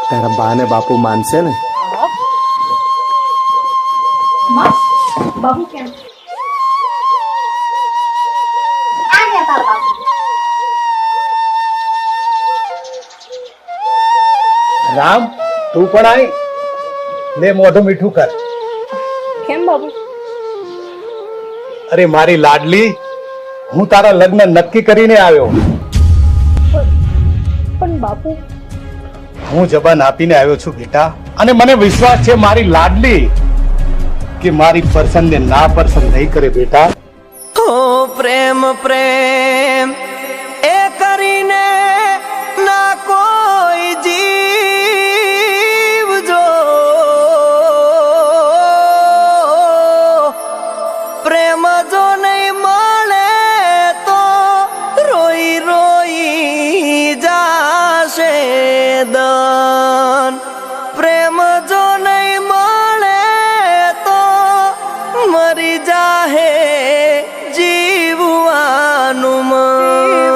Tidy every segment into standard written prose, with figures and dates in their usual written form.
તારા બા ને બાપુ માનશે ને? બાબુ કેમ આ ગયા તારા બાપુ? રામ તું પણ આય લે મોઢું મીઠું કર. કેમ બાબુ? અરે મારી લાડલી, હું તારા લગ્ન નક્કી કરીને આવ્યો. પણ બાપુ હું જબાન આપીને આવ્યો છું બેટા, અને મને વિશ્વાસ છે મારી લાડલી કે મારી પસંદ ને ના પસંદ નહીં કરે બેટા. હો પ્રેમ પ્રેમ એ કરીને ના કોઈ જીવ જો પ્રેમ જો નહીં મળે તો રોઈ રોઈ જાશે દન. પ્રેમ જો નહીં મળે તો મરી જાહે જીવવાનું મન.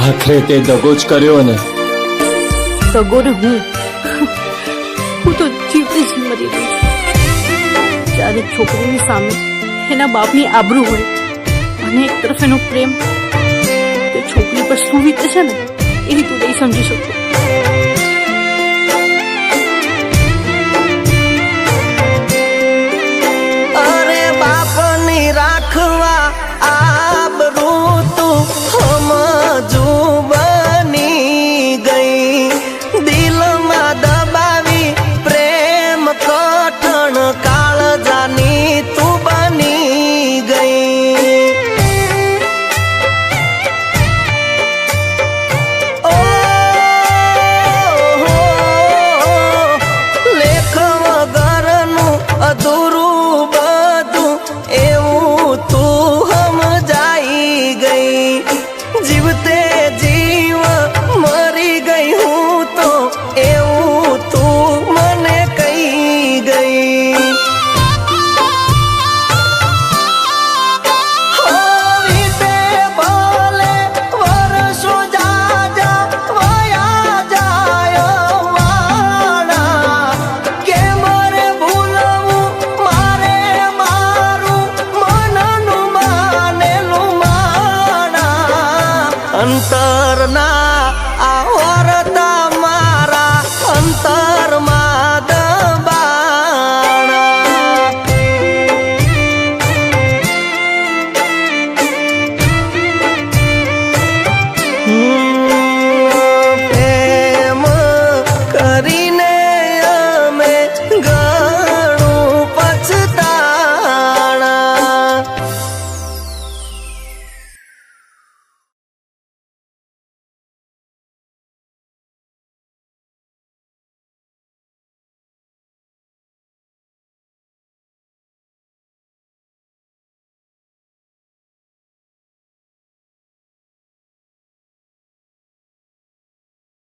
આખરે તે દગો જ કર્યો ને. સગોરે હું તો જીવતી જ મરી ગઈ. જ્યારે છોકરીની સામે એના બાપની આબરૂ હોય અને એક તરફ એનો પ્રેમ, તે છોકરી પર શું વીતે છે ને એ તું નહીં સમજી શકતો. અરે બાપની રાખવા આબરૂ તું સમજુ બની ગઈ. દિલમાં દબાવી પ્રેમ કઠણ કાળજાની તું બની ગઈ. ઓ લેખ વગરનું અધૂરું બધું એવું તું સમજાઈ ગઈ. જીવતે જીવ મરી ગઈ હું તો એવું તું મને કહી ગઈ. વીતે ભલે વર્ષો જાજા વયા જાય વાળા, કેમ રે ભૂલવું મારે મારું મનનું માનેલું માણા. અંતરના આ